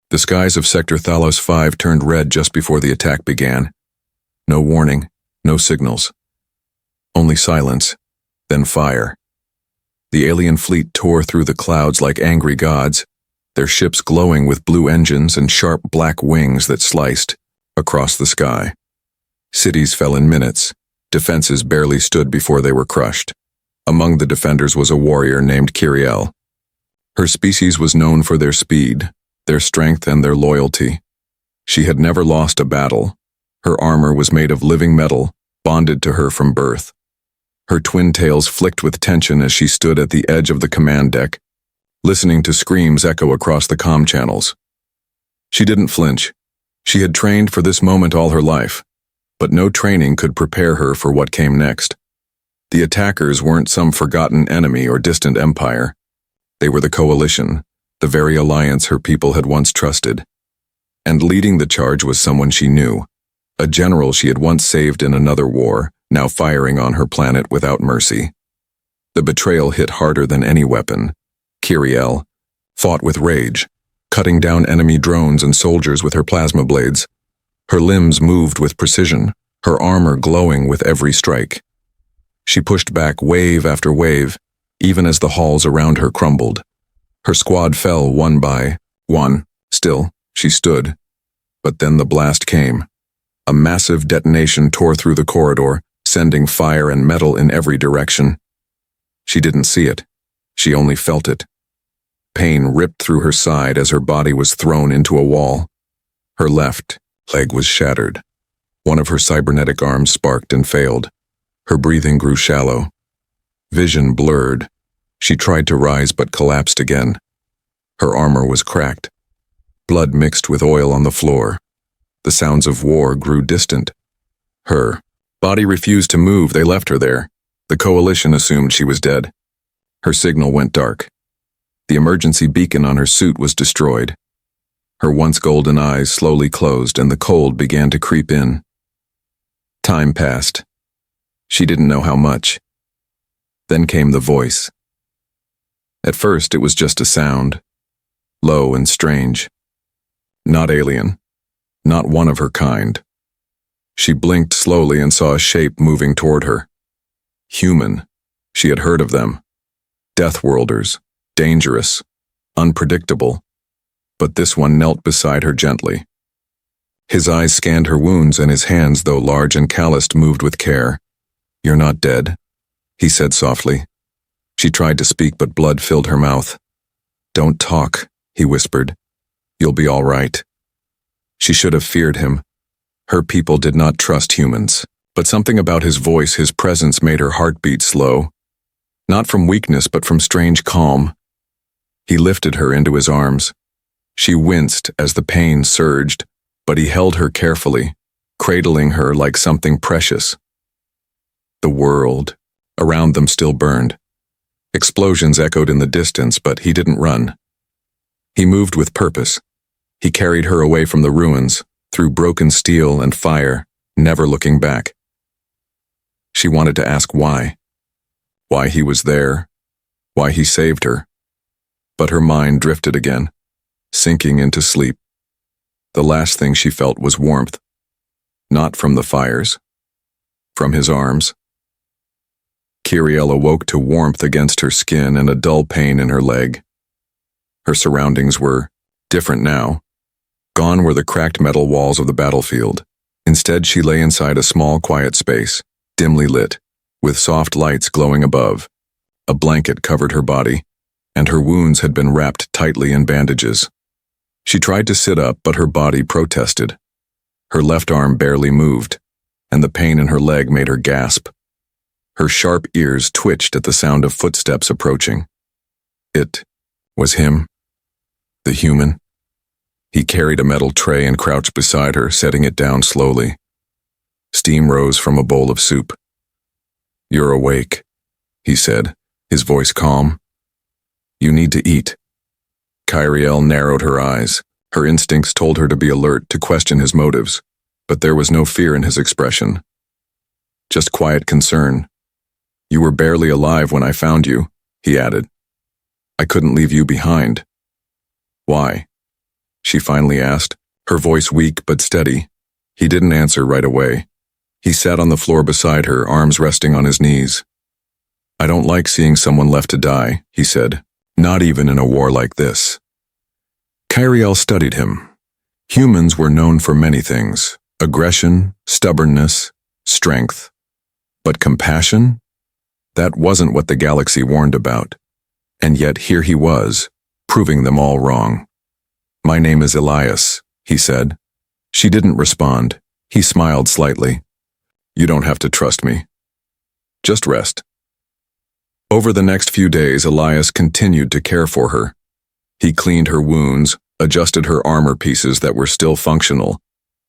The skies of Sector Thalos 5 turned red just before the attack began. No warning, no signals. Only silence, then fire. The alien fleet tore through the clouds like angry gods, their ships glowing with blue engines and sharp black wings that sliced across the sky. Cities fell in minutes. Defenses barely stood before they were crushed. Among the defenders was a warrior named Kiriel. Her species was known for their speed, their strength, and their loyalty. She had never lost a battle. Her armor was made of living metal, bonded to her from birth. Her twin tails flicked with tension as she stood at the edge of the command deck, listening to screams echo across the comm channels. She didn't flinch. She had trained for this moment all her life, but no training could prepare her for what came next. The attackers weren't some forgotten enemy or distant empire. They were the Coalition, the very alliance her people had once trusted. And leading the charge was someone she knew, a general she had once saved in another war, now firing on her planet without mercy. The betrayal hit harder than any weapon. Kiriel fought with rage, cutting down enemy drones and soldiers with her plasma blades. Her limbs moved with precision, her armor glowing with every strike. She pushed back wave after wave, even as the halls around her crumbled. Her squad fell one by one. Still, she stood. But then the blast came. A massive detonation tore through the corridor, sending fire and metal in every direction. She didn't see it. She only felt it. Pain ripped through her side as her body was thrown into a wall. Her left leg was shattered. One of her cybernetic arms sparked and failed. Her breathing grew shallow. Vision blurred. She tried to rise but collapsed again. Her armor was cracked. Blood mixed with oil on the floor. The sounds of war grew distant. Her body refused to move. They left her there. The Coalition assumed she was dead. Her signal went dark. The emergency beacon on her suit was destroyed. Her once golden eyes slowly closed and the cold began to creep in. Time passed. She didn't know how much. Then came the voice. At first, it was just a sound, low and strange. Not alien, not one of her kind. She blinked slowly and saw a shape moving toward her. Human. She had heard of them. Deathworlders, dangerous, unpredictable. But this one knelt beside her gently. His eyes scanned her wounds and his hands, though large and calloused, moved with care. "You're not dead," he said softly. She tried to speak, but blood filled her mouth. "Don't talk," he whispered. "You'll be all right." She should have feared him. Her people did not trust humans, but something about his voice, his presence, made her heart beat slow. Not from weakness, but from strange calm. He lifted her into his arms. She winced as the pain surged, but he held her carefully, cradling her like something precious. The world around them still burned. Explosions echoed in the distance, but he didn't run. He moved with purpose. He carried her away from the ruins, through broken steel and fire, never looking back. She wanted to ask why. Why he was there, why he saved her. But her mind drifted again, sinking into sleep. The last thing she felt was warmth. Not from the fires. From his arms. Kiriel awoke to warmth against her skin and a dull pain in her leg. Her surroundings were different now. Gone were the cracked metal walls of the battlefield. Instead, she lay inside a small, quiet space, dimly lit, with soft lights glowing above. A blanket covered her body, and her wounds had been wrapped tightly in bandages. She tried to sit up, but her body protested. Her left arm barely moved, and the pain in her leg made her gasp. Her sharp ears twitched at the sound of footsteps approaching. It was him, the human. He carried a metal tray and crouched beside her, setting it down slowly. Steam rose from a bowl of soup. "You're awake," he said, his voice calm. "You need to eat." Kiriel narrowed her eyes. Her instincts told her to be alert, to question his motives, but there was no fear in his expression. Just quiet concern. "You were barely alive when I found you," he added. "I couldn't leave you behind." "Why?" she finally asked, her voice weak but steady. He didn't answer right away. He sat on the floor beside her, arms resting on his knees. I don't like seeing someone left to die, he said, not even in a war like this. Kyriel studied him. Humans were known for many things: aggression, stubbornness, strength. But compassion? That wasn't what the galaxy warned about. And yet here he was, proving them all wrong. My name is Elias, he said. She didn't respond. He smiled slightly. You don't have to trust me. Just rest. Over the next few days, Elias continued to care for her. He cleaned her wounds, adjusted her armor pieces that were still functional,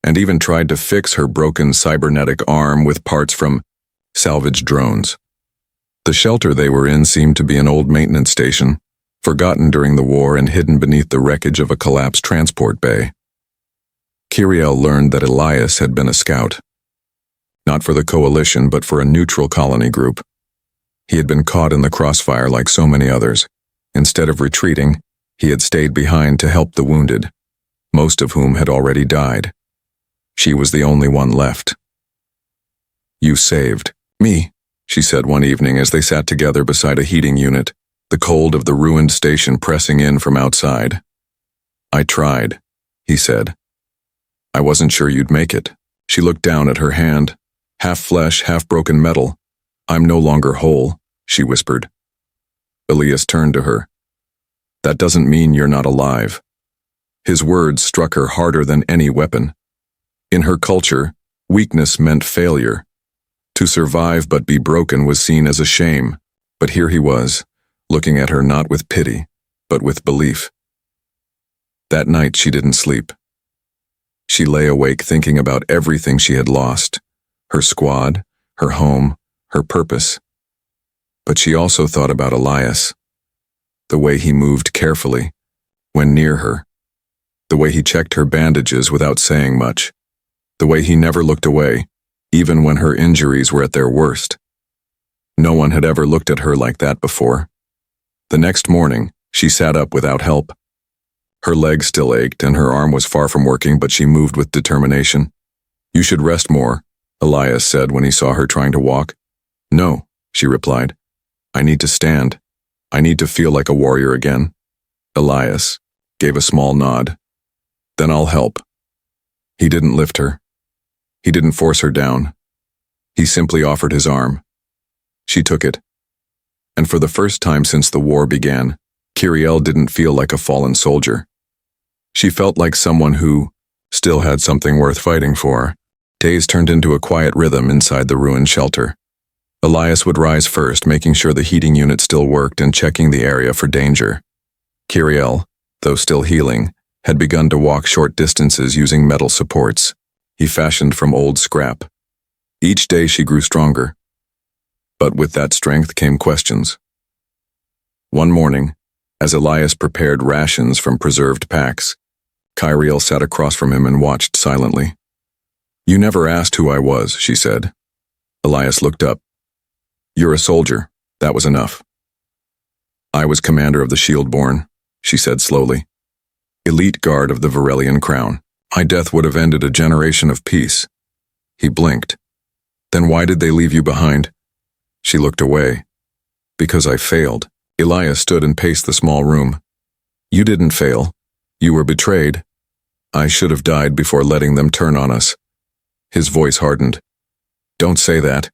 and even tried to fix her broken cybernetic arm with parts from salvaged drones. The shelter they were in seemed to be an old maintenance station, forgotten during the war and hidden beneath the wreckage of a collapsed transport bay. Kyriel learned that Elias had been a scout. Not for the coalition, but for a neutral colony group. He had been caught in the crossfire like so many others. Instead of retreating, he had stayed behind to help the wounded, most of whom had already died. She was the only one left. You saved me, she said one evening as they sat together beside a heating unit, the cold of the ruined station pressing in from outside. I tried, he said. I wasn't sure you'd make it. She looked down at her hand, half flesh, half broken metal. I'm no longer whole, she whispered. Elias turned to her. That doesn't mean you're not alive. His words struck her harder than any weapon. In her culture, weakness meant failure. To survive but be broken was seen as a shame, but here he was, looking at her not with pity, but with belief. That night she didn't sleep. She lay awake thinking about everything she had lost, her squad, her home, her purpose. But she also thought about Elias, the way he moved carefully when near her, the way he checked her bandages without saying much, the way he never looked away, even when her injuries were at their worst. No one had ever looked at her like that before. The next morning, she sat up without help. Her leg still ached and her arm was far from working, but she moved with determination. You should rest more, Elias said when he saw her trying to walk. No, she replied. I need to stand. I need to feel like a warrior again. Elias gave a small nod. Then I'll help. He didn't lift her. He didn't force her down. He simply offered his arm. She took it. And for the first time since the war began, Kyriel didn't feel like a fallen soldier. She felt like someone who still had something worth fighting for. Days turned into a quiet rhythm inside the ruined shelter. Elias would rise first, making sure the heating unit still worked and checking the area for danger. Kyriel, though still healing, had begun to walk short distances using metal supports he fashioned from old scrap. Each day she grew stronger. But with that strength came questions. One morning, as Elias prepared rations from preserved packs, Kyriel sat across from him and watched silently. You never asked who I was, she said. Elias looked up. You're a soldier. That was enough. I was commander of the Shieldborn, she said slowly. Elite guard of the Varelian crown. My death would have ended a generation of peace. He blinked. Then why did they leave you behind? She looked away. Because I failed. Elias stood and paced the small room. You didn't fail. You were betrayed. I should have died before letting them turn on us. His voice hardened. Don't say that.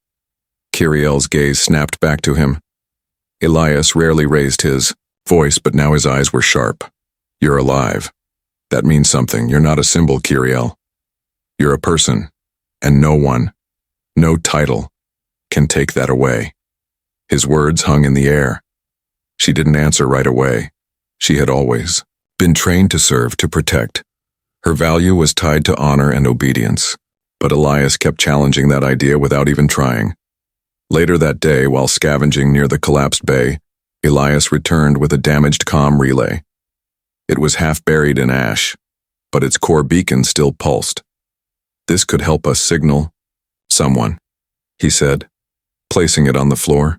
Kyriel's gaze snapped back to him. Elias rarely raised his voice, but now his eyes were sharp. You're alive. That means something. You're not a symbol, Kyriel. You're a person, and no one, no title, can take that away. His words hung in the air. She didn't answer right away. She had always been trained to serve, to protect. Her value was tied to honor and obedience, but Elias kept challenging that idea without even trying. Later that day, while scavenging near the collapsed bay, Elias returned with a damaged comm relay. It was half buried in ash, but its core beacon still pulsed. This could help us signal someone, he said, placing it on the floor.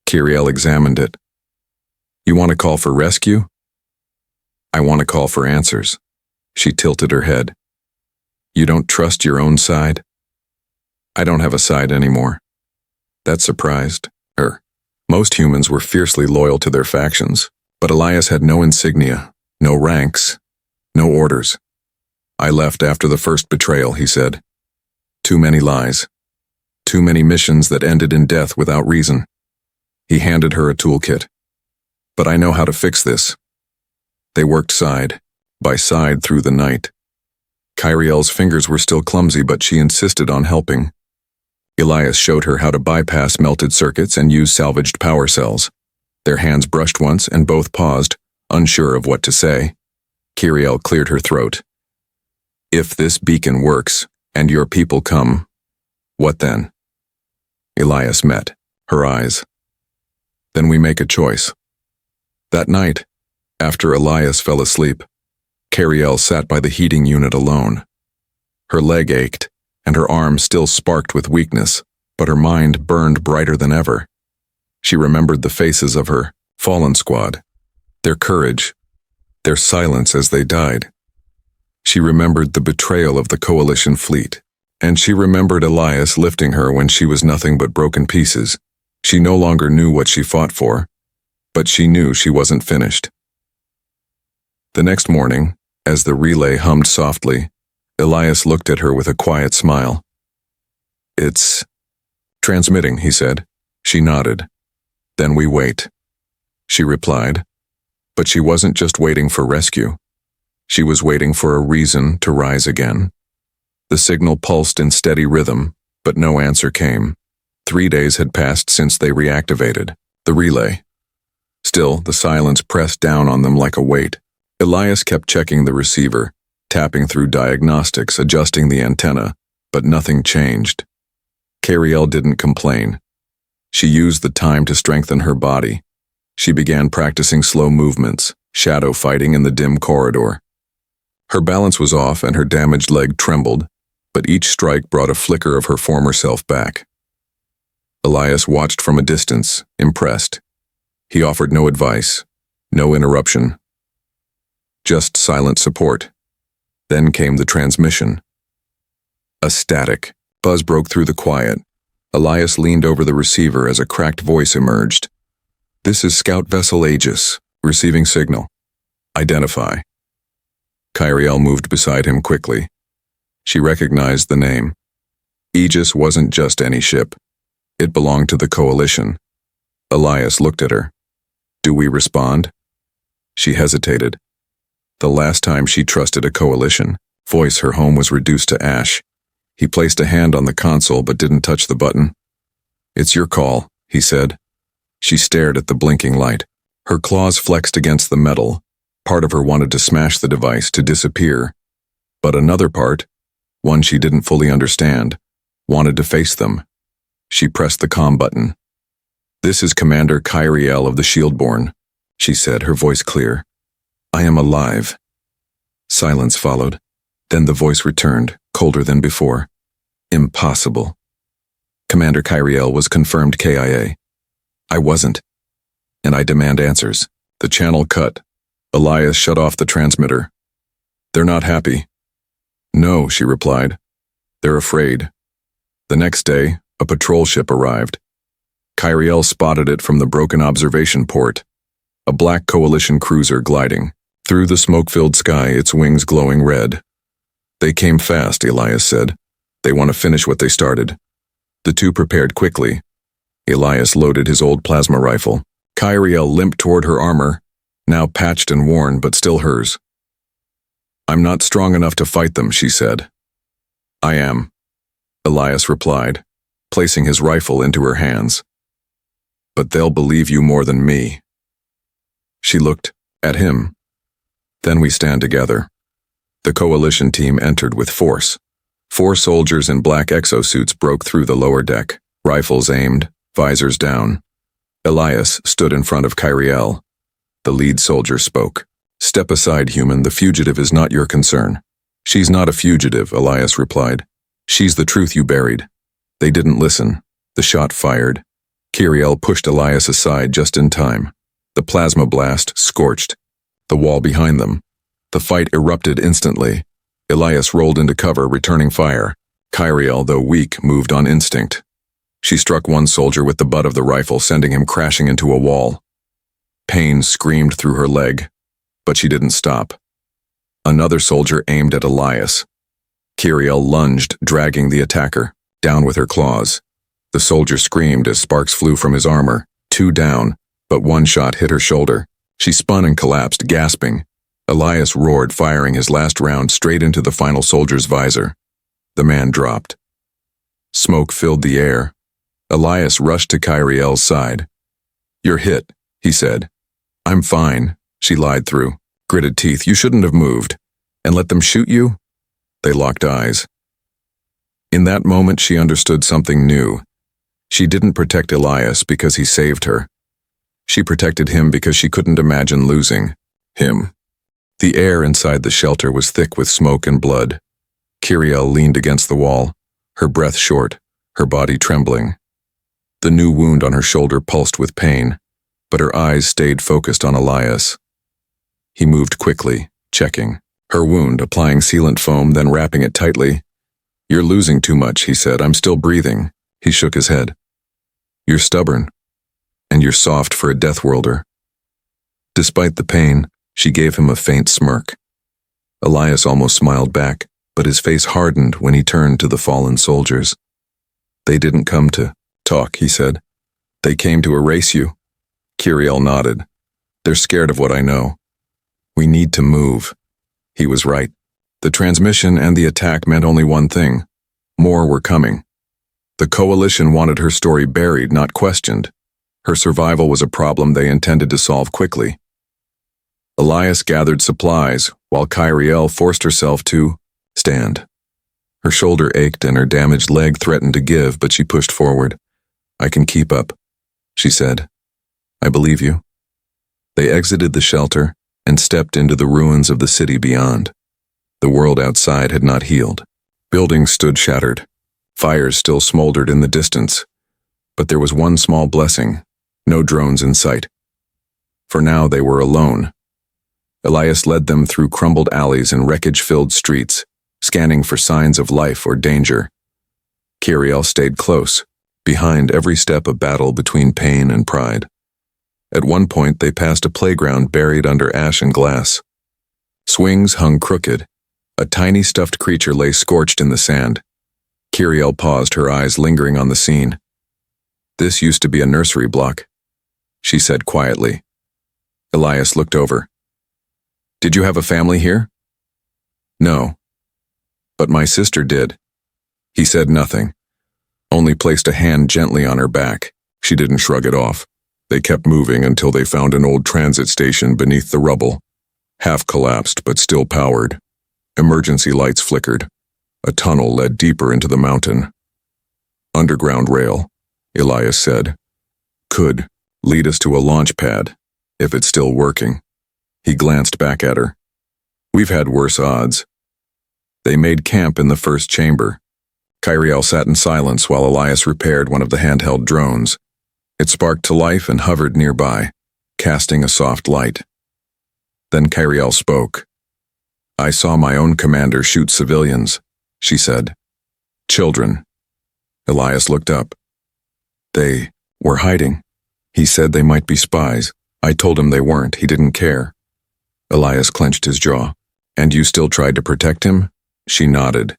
Kyriel examined it. You want to call for rescue? I want to call for answers. She tilted her head. You don't trust your own side? I don't have a side anymore. That surprised her. Most humans were fiercely loyal to their factions, but Elias had no insignia, no ranks, no orders. I left after the first betrayal, he said. Too many lies. Too many missions that ended in death without reason. He handed her a toolkit. But I know how to fix this. They worked side by side through the night. Kyriel's fingers were still clumsy, but she insisted on helping. Elias showed her how to bypass melted circuits and use salvaged power cells. Their hands brushed once and both paused, unsure of what to say. Kyriel cleared her throat. If this beacon works, and your people come, what then? Elias met her eyes. Then we make a choice. That night, after Elias fell asleep, Kyriel sat by the heating unit alone. Her leg ached, and her arm still sparked with weakness, but her mind burned brighter than ever. She remembered the faces of her fallen squad, their courage, their silence as they died. She remembered the betrayal of the coalition fleet, and she remembered Elias lifting her when she was nothing but broken pieces. She no longer knew what she fought for, but she knew she wasn't finished. The next morning, as the relay hummed softly, Elias looked at her with a quiet smile. It's transmitting, he said. She nodded. Then we wait. She replied. But she wasn't just waiting for rescue. She was waiting for a reason to rise again. The signal pulsed in steady rhythm, but no answer came. 3 days had passed since they reactivated the relay. Still, the silence pressed down on them like a weight. Elias kept checking the receiver, tapping through diagnostics, adjusting the antenna, but nothing changed. Kyriel didn't complain. She used the time to strengthen her body. She began practicing slow movements, shadow fighting in the dim corridor. Her balance was off and her damaged leg trembled, but each strike brought a flicker of her former self back. Elias watched from a distance, impressed. He offered no advice, no interruption. Just silent support. Then came the transmission. A static buzz broke through the quiet. Elias leaned over the receiver as a cracked voice emerged. This is Scout Vessel Aegis, receiving signal. Identify. Kyriel moved beside him quickly. She recognized the name. Aegis wasn't just any ship. It belonged to the Coalition. Elias looked at her. Do we respond? She hesitated. The last time she trusted a Coalition voice, her home was reduced to ash. He placed a hand on the console but didn't touch the button. It's your call, he said. She stared at the blinking light. Her claws flexed against the metal. Part of her wanted to smash the device, to disappear. But another part, one she didn't fully understand, wanted to face them. She pressed the comm button. This is Commander Kyriel of the Shieldborn, she said, her voice clear. I am alive. Silence followed. Then the voice returned, colder than before. Impossible. Commander Kyriel was confirmed KIA. I wasn't. And I demand answers. The channel cut. Elias shut off the transmitter. They're not happy. No, she replied. They're afraid. The next day, a patrol ship arrived. Kyriel spotted it from the broken observation port. A black Coalition cruiser gliding. Through the smoke-filled sky, its wings glowing red. They came fast, Elias said. They want to finish what they started. The two prepared quickly. Elias loaded his old plasma rifle. Kyriel limped toward her armor, now patched and worn, but still hers. I'm not strong enough to fight them, she said. I am, Elias replied, placing his rifle into her hands. But they'll believe you more than me. She looked at him. Then we stand together. The Coalition team entered with force. 4 soldiers in black exosuits broke through the lower deck, rifles aimed, visors down. Elias stood in front of Kyriel. The lead soldier spoke. Step aside, human, the fugitive is not your concern. She's not a fugitive, Elias replied. She's the truth you buried. They didn't listen. The shot fired. Kyriel pushed Elias aside just in time. The plasma blast scorched. the wall behind them. The fight erupted instantly. Elias rolled into cover, returning fire. Kyriel, though weak, moved on instinct. She struck one soldier with the butt of the rifle, sending him crashing into a wall. Pain screamed through her leg, but she didn't stop. Another soldier aimed at Elias. Kyriel lunged, dragging the attacker, down with her claws. The soldier screamed as sparks flew from his armor, 2 down, but one shot hit her shoulder. She spun and collapsed, gasping. Elias roared, firing his last round straight into the final soldier's visor. The man dropped. Smoke filled the air. Elias rushed to Kyriel's side. "You're hit," he said. "I'm fine," she lied through gritted teeth. "You shouldn't have moved. And let them shoot you?" They locked eyes. In that moment, she understood something new. She didn't protect Elias because he saved her. She protected him because she couldn't imagine losing him. The air inside the shelter was thick with smoke and blood. Kyriel leaned against the wall, her breath short, her body trembling. The new wound on her shoulder pulsed with pain, but her eyes stayed focused on Elias. He moved quickly, checking her wound, applying sealant foam, then wrapping it tightly. "You're losing too much," he said. "I'm still breathing." He shook his head. "You're stubborn, and you're soft for a Deathworlder." Despite the pain, she gave him a faint smirk. Elias almost smiled back, but his face hardened when he turned to the fallen soldiers. "They didn't come to talk," he said. "They came to erase you." Kyriel nodded. "They're scared of what I know. We need to move." He was right. The transmission and the attack meant only one thing. More were coming. The Coalition wanted her story buried, not questioned. Her survival was a problem they intended to solve quickly. Elias gathered supplies, while Kyriel forced herself to stand. Her shoulder ached and her damaged leg threatened to give, but she pushed forward. "I can keep up," she said. "I believe you." They exited the shelter and stepped into the ruins of the city beyond. The world outside had not healed. Buildings stood shattered. Fires still smoldered in the distance. But there was one small blessing: no drones in sight. For now they were alone. Elias led them through crumbled alleys and wreckage-filled streets, scanning for signs of life or danger. Kyriel stayed close, behind every step a battle between pain and pride. At one point they passed a playground buried under ash and glass. Swings hung crooked. A tiny stuffed creature lay scorched in the sand. Kyriel paused, her eyes lingering on the scene. "This used to be a nursery block," she said quietly. Elias looked over. "Did you have a family here?" "No. But my sister did." He said nothing, only placed a hand gently on her back. She didn't shrug it off. They kept moving until they found an old transit station beneath the rubble, half collapsed but still powered. Emergency lights flickered. A tunnel led deeper into the mountain. "Underground rail," Elias said. "Could lead us to a launch pad, if it's still working." He glanced back at her. "We've had worse odds." They made camp in the first chamber. Kyriel sat in silence while Elias repaired one of the handheld drones. It sparked to life and hovered nearby, casting a soft light. Then Kyriel spoke. "I saw my own commander shoot civilians," she said. "Children." Elias looked up. "They were hiding." He said they might be spies. I told him they weren't. He didn't care. Elias clenched his jaw. "And you still tried to protect him?" She nodded.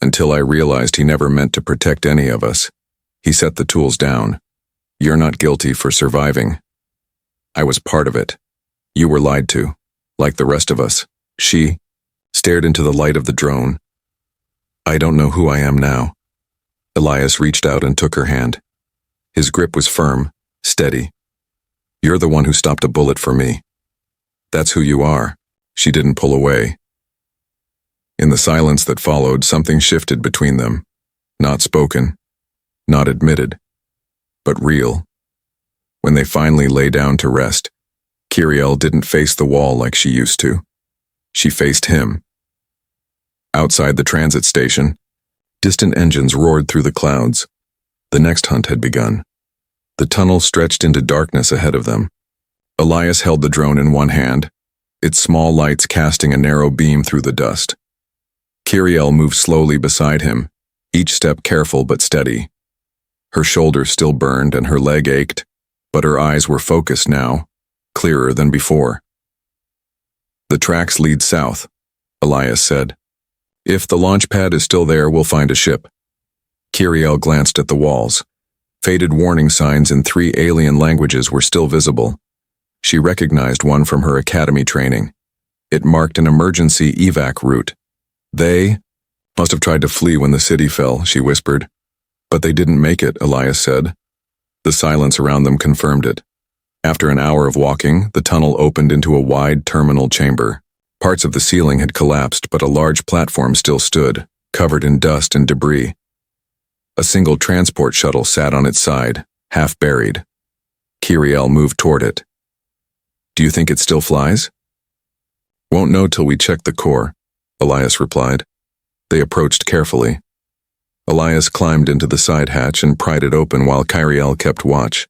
"Until I realized he never meant to protect any of us." He set the tools down. "You're not guilty for surviving. I was part of it. You were lied to, like the rest of us." She stared into the light of the drone. "I don't know who I am now." Elias reached out and took her hand. His grip was firm, steady. "You're the one who stopped a bullet for me. That's who you are." She didn't pull away. In the silence that followed, something shifted between them. Not spoken, not admitted, but real. When they finally lay down to rest, Kyriel didn't face the wall like she used to. She faced him. Outside the transit station, distant engines roared through the clouds. The next hunt had begun. The tunnel stretched into darkness ahead of them. Elias held the drone in one hand. its small lights casting a narrow beam through the dust. Kiriel moved slowly beside him, each step careful but steady. Her shoulder still burned and her leg ached, but her eyes were focused now, clearer than before. "The tracks lead south," Elias said. "If the launch pad is still there, we'll find a ship." Kiriel glanced at the walls. Faded warning signs in 3 alien languages were still visible. She recognized one from her academy training. It marked an emergency evac route. "They must have tried to flee when the city fell," she whispered. "But they didn't make it," Elias said. The silence around them confirmed it. After an hour of walking, the tunnel opened into a wide terminal chamber. Parts of the ceiling had collapsed, but a large platform still stood, covered in dust and debris. A single transport shuttle sat on its side, half buried. Kiriel moved toward it. "Do you think it still flies?" "Won't know till we check the core," Elias replied. They approached carefully. Elias climbed into the side hatch and pried it open while Kiriel kept watch.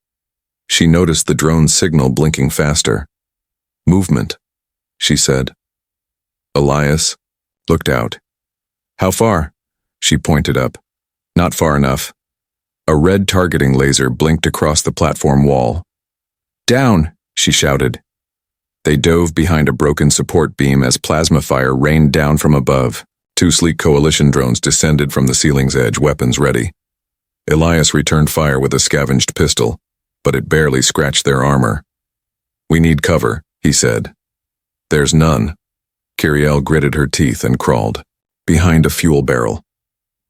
She noticed the drone's signal blinking faster. "Movement," she said. Elias looked out. "How far?" She pointed up. "Not far enough." A red targeting laser blinked across the platform wall. "Down!" she shouted. They dove behind a broken support beam as plasma fire rained down from above. 2 sleek coalition drones descended from the ceiling's edge, weapons ready. Elias returned fire with a scavenged pistol, but it barely scratched their armor. "We need cover," he said. "There's none." Kiriel gritted her teeth and crawled behind a fuel barrel.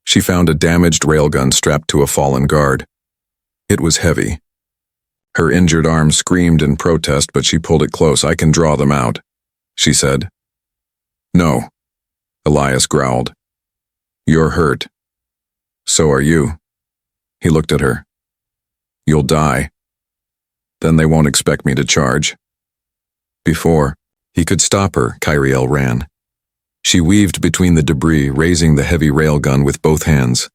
She found a damaged railgun strapped to a fallen guard. It was heavy. Her injured arm screamed in protest, but she pulled it close. "I can draw them out," she said. "No," Elias growled. "You're hurt." "So are you." He looked at her. "You'll die. Then they won't expect me to charge." Before he could stop her, Kiriel ran. She weaved between the debris, raising the heavy railgun with both hands.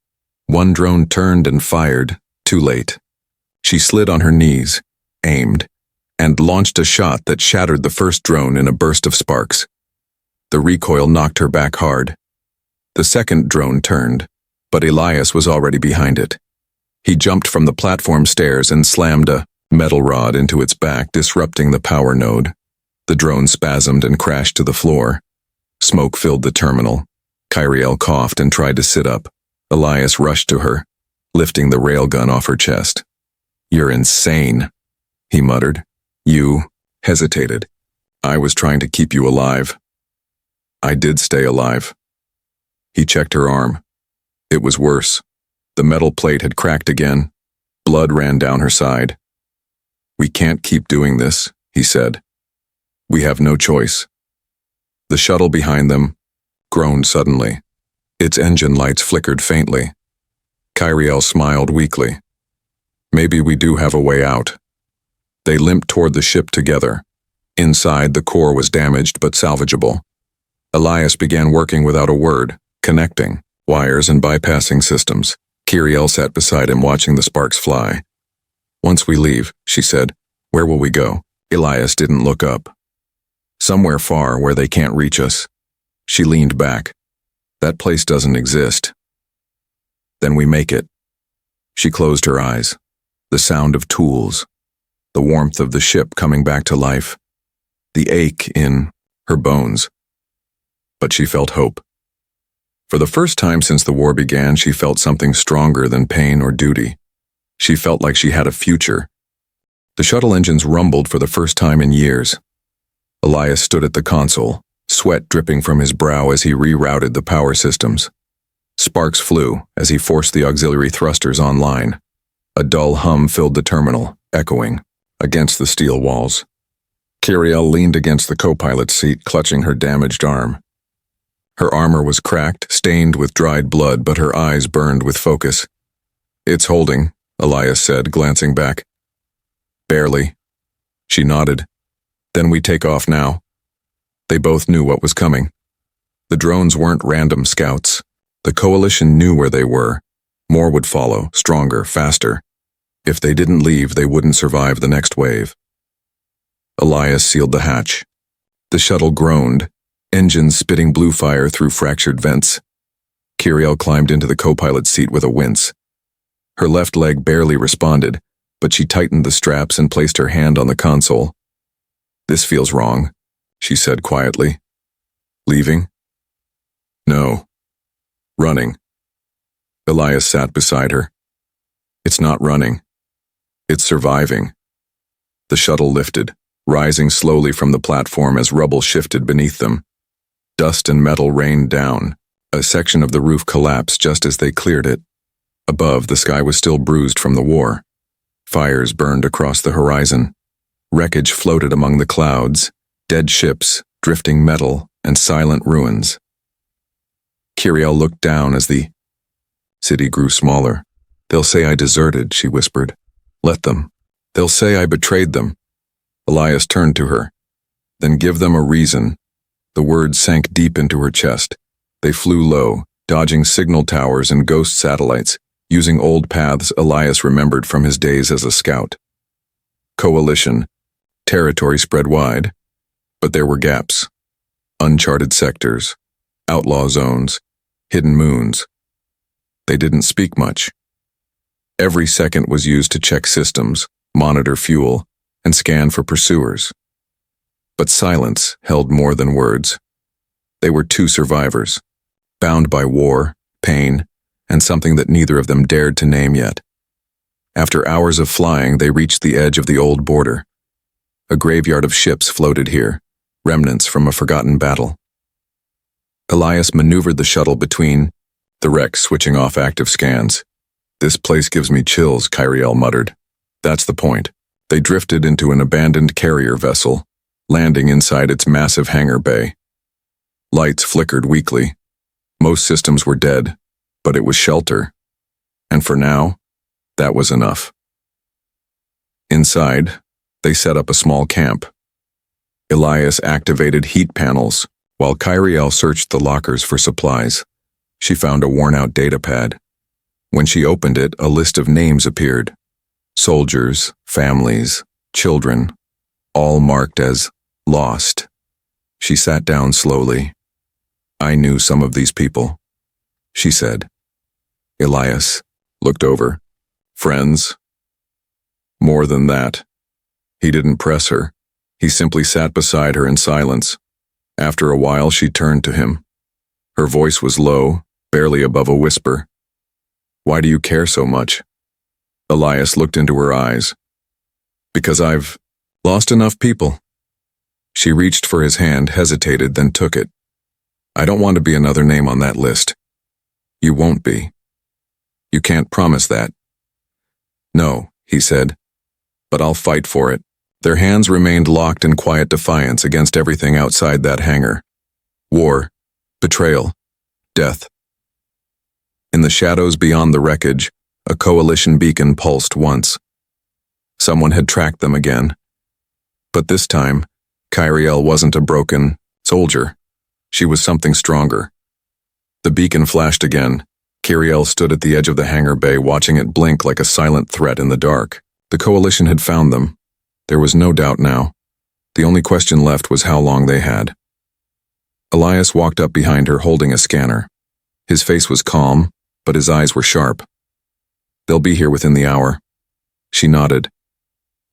One drone turned and fired, too late. She slid on her knees, aimed, and launched a shot that shattered the first drone in a burst of sparks. The recoil knocked her back hard. The second drone turned, but Elias was already behind it. He jumped from the platform stairs and slammed a metal rod into its back, disrupting the power node. The drone spasmed and crashed to the floor. Smoke filled the terminal. Kiriel coughed and tried to sit up. Elias rushed to her, lifting the railgun off her chest. "You're insane," he muttered. "You hesitated. I was trying to keep you alive." "I did stay alive." He checked her arm. It was worse. The metal plate had cracked again. Blood ran down her side. "We can't keep doing this," he said. "We have no choice." The shuttle behind them groaned suddenly. Its engine lights flickered faintly. Kiriel smiled weakly. "Maybe we do have a way out." They limped toward the ship together. Inside, the core was damaged but salvageable. Elias began working without a word, connecting wires and bypassing systems. Kiriel sat beside him, watching the sparks fly. "Once we leave," she said, "where will we go?" Elias didn't look up. "Somewhere far where they can't reach us." She leaned back. "That place doesn't exist." "Then we make it." She closed her eyes. The sound of tools, the warmth of the ship coming back to life, the ache in her bones. But she felt hope. For the first time since the war began, she felt something stronger than pain or duty. She felt like she had a future. The shuttle engines rumbled for the first time in years. Elias stood at the console, sweat dripping from his brow as he rerouted the power systems. Sparks flew as he forced the auxiliary thrusters online. A dull hum filled the terminal, echoing against the steel walls. Kiriel leaned against the co-pilot's seat, clutching her damaged arm. Her armor was cracked, stained with dried blood, but her eyes burned with focus. "It's holding," Elias said, glancing back. "Barely." She nodded. "Then we take off now." They both knew what was coming. The drones weren't random scouts. The coalition knew where they were. More would follow, stronger, faster. If they didn't leave, they wouldn't survive the next wave. Elias sealed the hatch. The shuttle groaned, engines spitting blue fire through fractured vents. Kiriel climbed into the co-pilot's seat with a wince. Her left leg barely responded, but she tightened the straps and placed her hand on the console. "This feels wrong," she said quietly. "Leaving?" "No. Running." Elias sat beside her. "It's not running. It's surviving." The shuttle lifted, rising slowly from the platform as rubble shifted beneath them. Dust and metal rained down. A section of the roof collapsed just as they cleared it. Above, the sky was still bruised from the war. Fires burned across the horizon. Wreckage floated among the clouds, dead ships, drifting metal, and silent ruins. Kiriel looked down as the city grew smaller. "They'll say I deserted," she whispered. "Let them. They'll say I betrayed them." Elias turned to her. "Then give them a reason." The words sank deep into her chest. They flew low, dodging signal towers and ghost satellites, using old paths Elias remembered from his days as a scout. Coalition. Territory spread wide. But there were gaps. Uncharted sectors. Outlaw zones. Hidden moons. They didn't speak much. Every second was used to check systems, monitor fuel, and scan for pursuers. But silence held more than words. They were two survivors, bound by war, pain, and something that neither of them dared to name yet. After hours of flying, they reached the edge of the old border. A graveyard of ships floated here, remnants from a forgotten battle. Elias maneuvered the shuttle between the wrecks, switching off active scans. "This place gives me chills," Kiriel muttered. "That's the point." They drifted into an abandoned carrier vessel, landing inside its massive hangar bay. Lights flickered weakly. Most systems were dead, but it was shelter. And for now, that was enough. Inside, they set up a small camp. Elias activated heat panels, while Kiriel searched the lockers for supplies. She found a worn-out datapad. When she opened it, a list of names appeared. Soldiers, families, children, all marked as lost. She sat down slowly. "I knew some of these people," she said. Elias looked over. "Friends?" More than that. He didn't press her. He simply sat beside her in silence. After a while, she turned to him. Her voice was low, barely above a whisper. "Why do you care so much?" Elias looked into her eyes. "Because I've lost enough people." She reached for his hand, hesitated, then took it. "I don't want to be another name on that list." "You won't be." "You can't promise that." "No," he said, "but I'll fight for it." Their hands remained locked in quiet defiance against everything outside that hangar. War, betrayal, death. In the shadows beyond the wreckage, a coalition beacon pulsed once. Someone had tracked them again. But this time, Kiriel wasn't a broken soldier. She was something stronger. The beacon flashed again. Kiriel stood at the edge of the hangar bay, watching it blink like a silent threat in the dark. The coalition had found them. There was no doubt now. The only question left was how long they had. Elias walked up behind her, holding a scanner. His face was calm, but his eyes were sharp. "They'll be here within the hour." She nodded.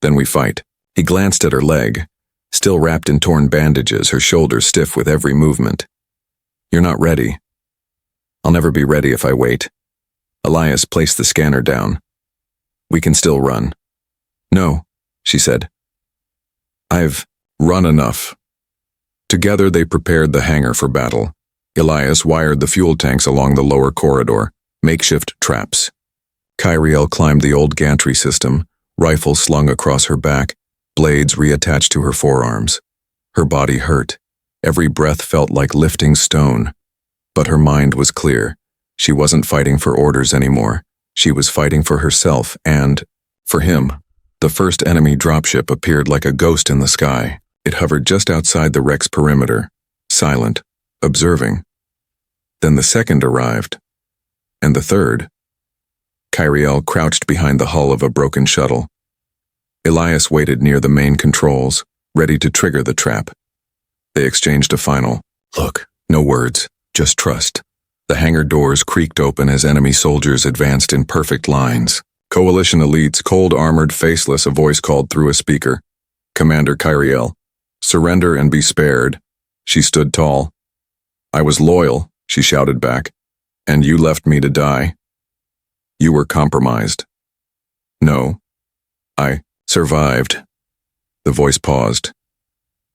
"Then we fight." He glanced at her leg, still wrapped in torn bandages, her shoulders stiff with every movement. "You're not ready." "I'll never be ready if I wait." Elias placed the scanner down. "We can still run." "No," she said. "I've run enough." Together they prepared the hangar for battle. Elias wired the fuel tanks along the lower corridor, makeshift traps. Kiriel climbed the old gantry system, rifle slung across her back, blades reattached to her forearms. Her body hurt. Every breath felt like lifting stone. But her mind was clear. She wasn't fighting for orders anymore. She was fighting for herself and for him. The first enemy dropship appeared like a ghost in the sky. It hovered just outside the wreck's perimeter, silent, observing. Then the second arrived. And the third. Kiriel crouched behind the hull of a broken shuttle. Elias waited near the main controls, ready to trigger the trap. They exchanged a final, "Look," no words, just trust. The hangar doors creaked open as enemy soldiers advanced in perfect lines. Coalition elites, cold-armored, faceless, a voice called through a speaker. "Commander Kyriel, surrender and be spared." She stood tall. "I was loyal," she shouted back, "and you left me to die. You were compromised." "No, I survived." The voice paused.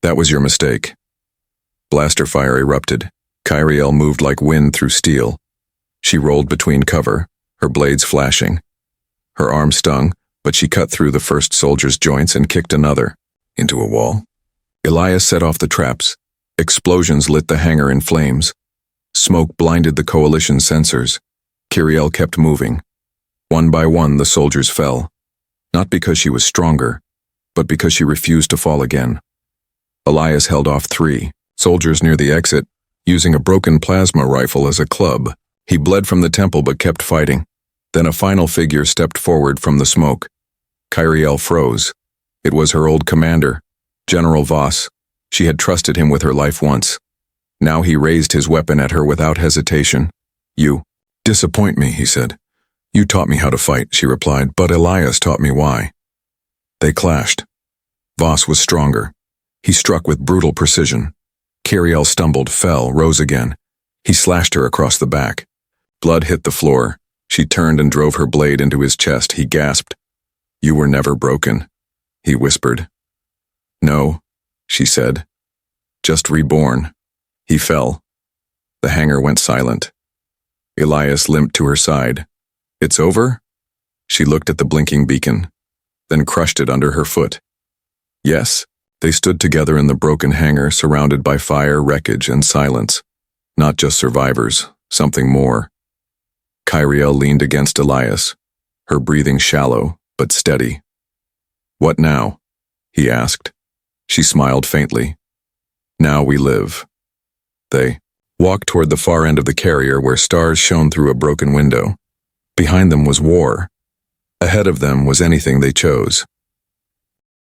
"That was your mistake." Blaster fire erupted. Kyriel moved like wind through steel. She rolled between cover, her blades flashing. Her arm stung, but she cut through the first soldier's joints and kicked another into a wall. Elias set off the traps. Explosions lit the hangar in flames. Smoke blinded the coalition sensors. Kyriel kept moving. One by one, the soldiers fell. Not because she was stronger, but because she refused to fall again. Elias held off 3 soldiers near the exit, using a broken plasma rifle as a club. He bled from the temple but kept fighting. Then a final figure stepped forward from the smoke. Kyriel froze. It was her old commander, General Voss. She had trusted him with her life once. Now he raised his weapon at her without hesitation. "You disappoint me," he said. "You taught me how to fight," she replied, "but Elias taught me why." They clashed. Voss was stronger. He struck with brutal precision. Kyriel stumbled, fell, rose again. He slashed her across the back. Blood hit the floor. She turned and drove her blade into his chest. He gasped. "You were never broken," he whispered. "No," she said. "Just reborn." He fell. The hangar went silent. Elias limped to her side. "It's over?" She looked at the blinking beacon, then crushed it under her foot. Yes. They stood together in the broken hangar, surrounded by fire, wreckage, and silence. Not just survivors, something more. Kyriel leaned against Elias, her breathing shallow but steady. "What now?" he asked. She smiled faintly. "Now we live." They walked toward the far end of the carrier where stars shone through a broken window. Behind them was war. Ahead of them was anything they chose.